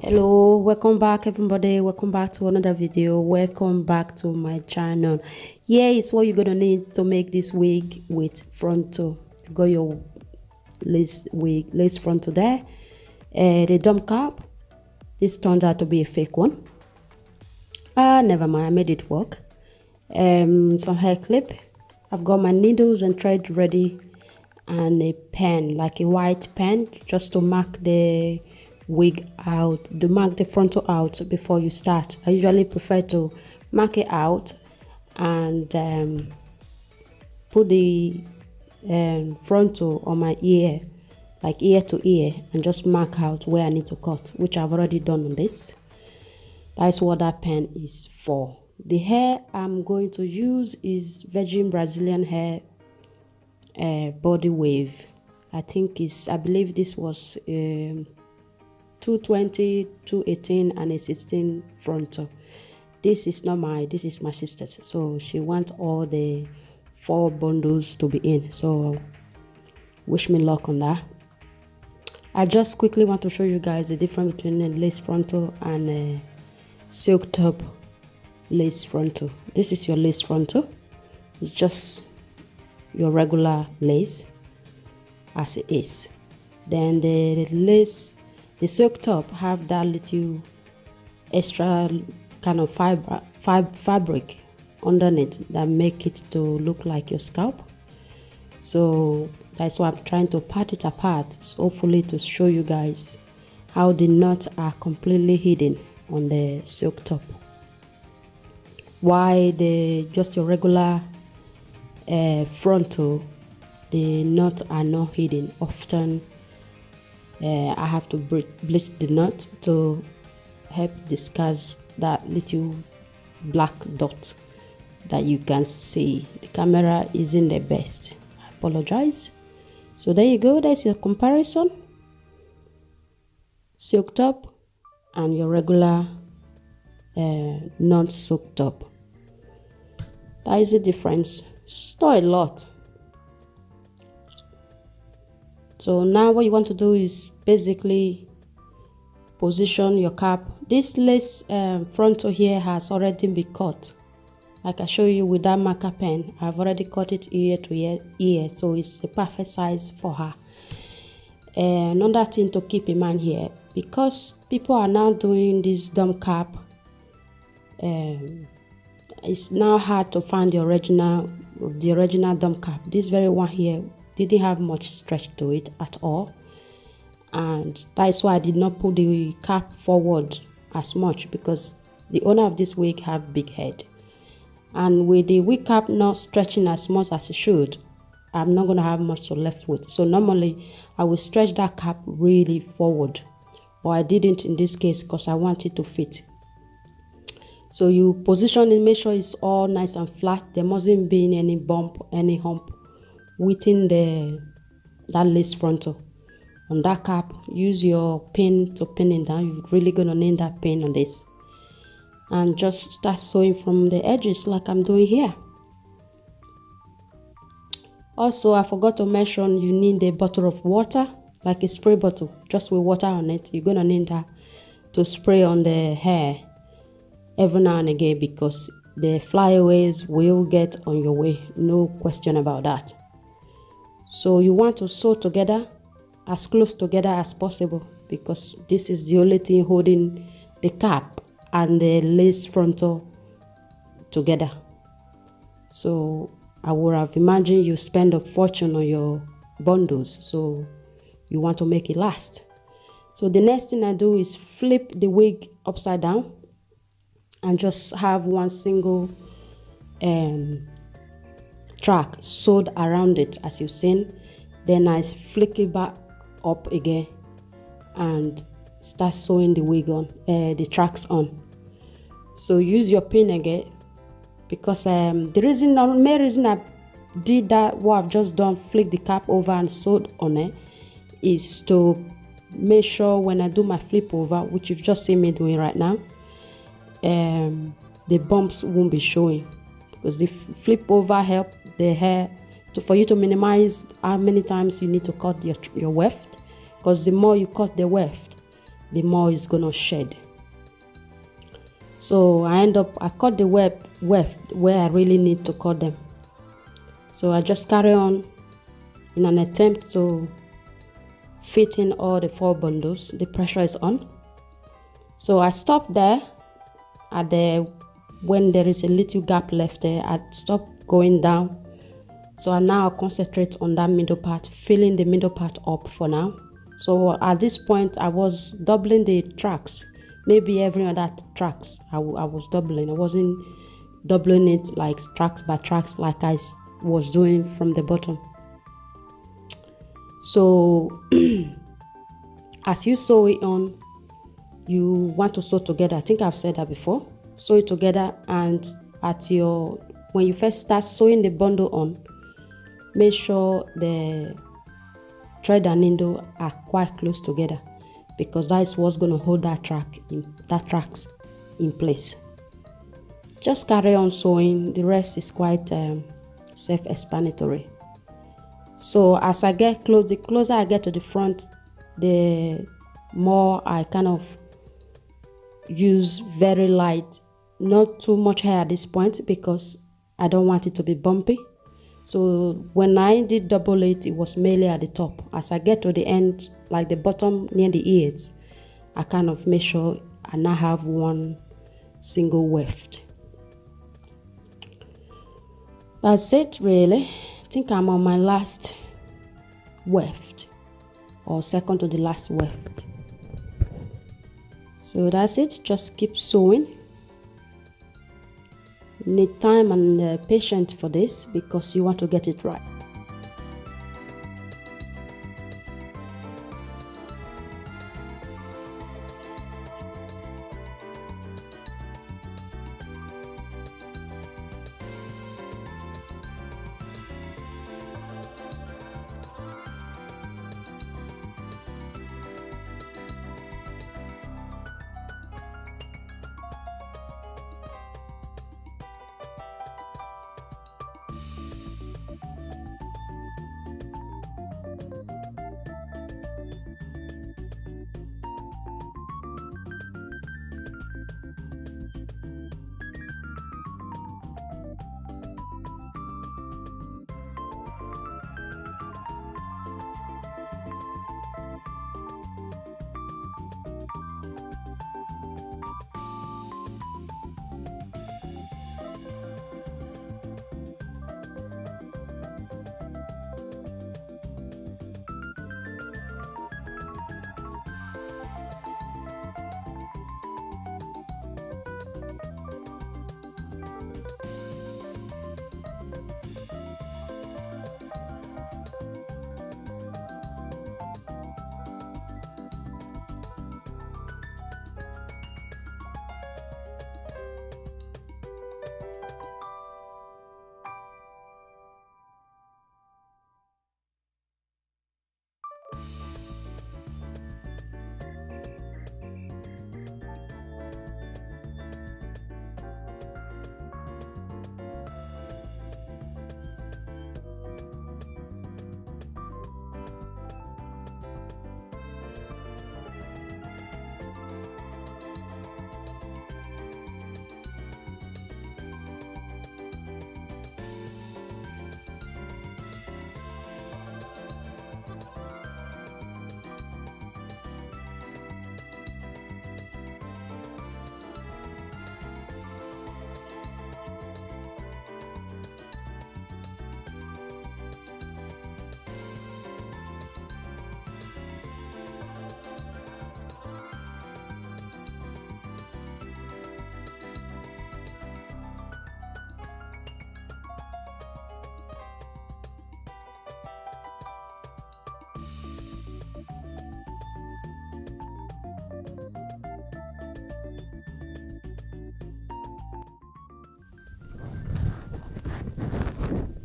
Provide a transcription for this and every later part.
Hello, welcome back everybody. Welcome back to another video. Welcome back to my channel. Here is what you're gonna need to make this wig with frontal. You got your lace frontal there. The dump cap. This turned out to be a fake one. Never mind, I made it work. Some hair clip. I've got my needles and thread ready, and a pen, like a white pen, just to mark the wig out, to mark the frontal out before you start. I usually prefer to mark it out and put the frontal on my ear, like ear to ear, and just mark out where I need to cut, which I've already done on this. That's what that pen is for. The hair I'm going to use is Virgin Brazilian hair body wave. I believe this was 220, 218 and a 16 frontal. This is my sister's, so she wants all the 4 bundles to be in, so wish me luck on that. I just quickly want to show you guys the difference between a lace frontal and a silk top lace frontal. This is your lace frontal. It's just your regular lace as it is. Then the silk top have that little extra kind of fabric underneath that make it to look like your scalp. So that's why I'm trying to part it apart, so hopefully to show you guys how the knots are completely hidden on the silk top. Why just your regular frontal, the knots are not hidden. Often I have to bleach the knot to help disguise that little black dot that you can see. The camera isn't the best, I apologize. So there you go, there's your comparison. Silk top and your regular non-silk top. That is the difference. It's not a lot. So now what you want to do is basically position your cap. This lace frontal here has already been cut. Like I show you with that marker pen, I've already cut it ear to ear, so it's a perfect size for her. Another thing to keep in mind here, because people are now doing this dump cap, it's now hard to find the original dump cap. This very one here didn't have much stretch to it at all, and that's why I did not put the cap forward as much, because the owner of this wig have big head, and with the wig cap not stretching as much as it should, I'm not going to have much to left with. So normally I will stretch that cap really forward, but I didn't in this case because I want it to fit. So you position it, make sure it's all nice and flat. There mustn't be any bump, any hump within that lace frontal. On that cap, use your pin to pin it down. You're really gonna need that pin on this, and just start sewing from the edges like I'm doing here. Also, I forgot to mention, you need a bottle of water, like a spray bottle, just with water on it. You're gonna need that to spray on the hair every now and again, because the flyaways will get on your way, no question about that. So you want to sew together, as close together as possible, because this is the only thing holding the cap and the lace frontal together. So I would have imagined you spend a fortune on your bundles, so you want to make it last. So the next thing I do is flip the wig upside down and just have one single track sewed around it, as you've seen. Then I flick it back up again and start sewing the wig on, the tracks on. So use your pin again, because the main reason I did that, what I've just done, flick the cap over and sewed on it, is to make sure when I do my flip over, which you've just seen me doing right now, the bumps won't be showing, because the flip over help the hair for you to minimize how many times you need to cut your weft, because the more you cut the weft, the more it's gonna shed. So I cut the weft where I really need to cut them. So I just carry on in an attempt to fit in all the 4 bundles. The pressure is on. So I stop there at when there is a little gap left there. I stop going down. So I now concentrate on that middle part, filling the middle part up for now. So at this point I was doubling the tracks. Maybe every other tracks I was doubling. I wasn't doubling it like tracks by tracks like I was doing from the bottom. So as you sew it on, you want to sew together. I think I've said that before. Sew it together, and when you first start sewing the bundle on, make sure the thread and needle are quite close together, because that is what's going to hold that tracks in place. Just carry on sewing. The rest is quite self-explanatory. So as I get close, the closer I get to the front, the more I kind of use very light, not too much hair at this point, because I don't want it to be bumpy. So when I did double it was mainly at the top. As I get to the end, like the bottom near the ears, I kind of make sure I now have one single weft. That's it really. I think I'm on my last weft, or second to the last weft. So that's it. Just keep sewing. You need time and patience for this, because you want to get it right.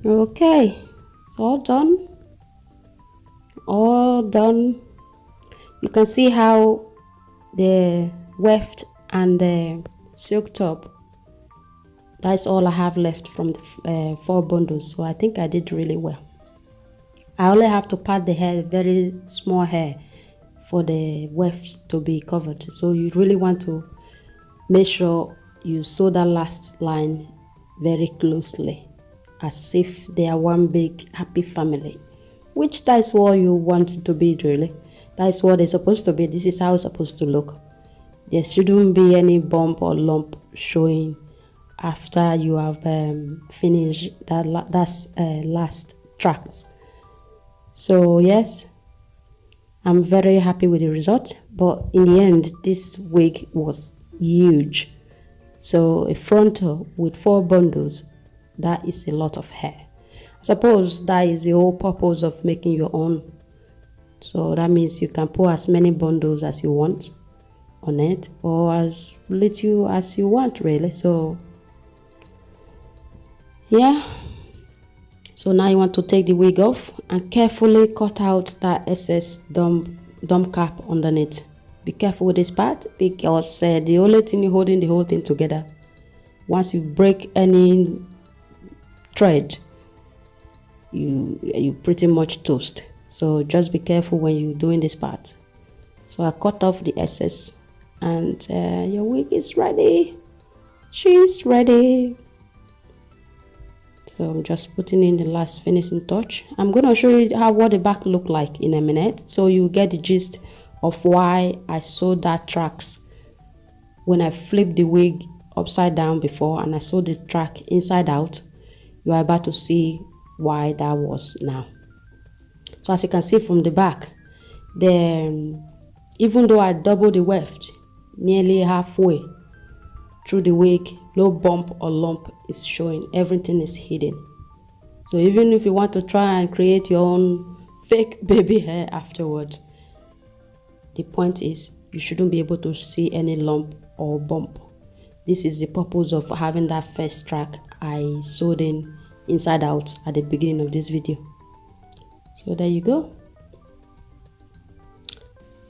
Okay, it's all done. All done. You can see how the weft and the silk top, that's all I have left from the 4 bundles. So I think I did really well. I only have to part the hair, very small hair, for the weft to be covered. So you really want to make sure you sew that last line very closely, as if they are one big happy family, which that is what you want it to be. Really, that is what it's supposed to be. This is how it's supposed to look. There shouldn't be any bump or lump showing after you have finished that last tracks. So yes, I'm very happy with the result, but in the end this wig was huge. So a frontal with 4 bundles, that is a lot of hair. I suppose that is the whole purpose of making your own. So that means you can put as many bundles as you want on it, or as little as you want, really. So yeah, so now you want to take the wig off and carefully cut out that excess dump cap underneath. Be careful with this part, because the only thing holding the whole thing together, once you break any thread, you pretty much toast. So just be careful when you're doing this part. So I cut off the excess, and your wig is ready. She's ready. So I'm just putting in the last finishing touch. I'm going to show you what the back look like in a minute, so you get the gist of why I sewed that tracks when I flipped the wig upside down before, and I sewed the track inside out. You are about to see why that was now. So as you can see from the back, even though I doubled the weft nearly halfway through the wig, no bump or lump is showing. Everything is hidden. So even if you want to try and create your own fake baby hair afterwards, the point is you shouldn't be able to see any lump or bump. This is the purpose of having that first track I sewed in inside out at the beginning of this video. So there you go.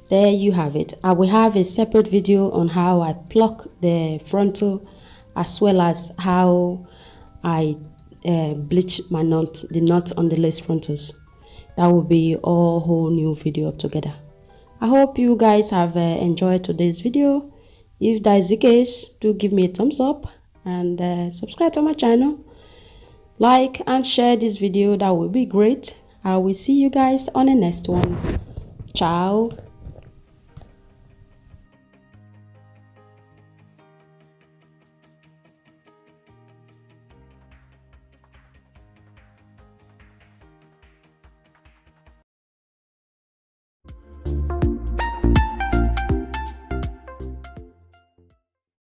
There you have it. I will have a separate video on how I pluck the frontal, as well as how I bleach my knot, the knot on the lace frontals. That will be a whole new video together. I hope you guys have enjoyed today's video. If that is the case, do give me a thumbs up and subscribe to my channel. Like and share this video, that would be great. I will see you guys on the next one. Ciao.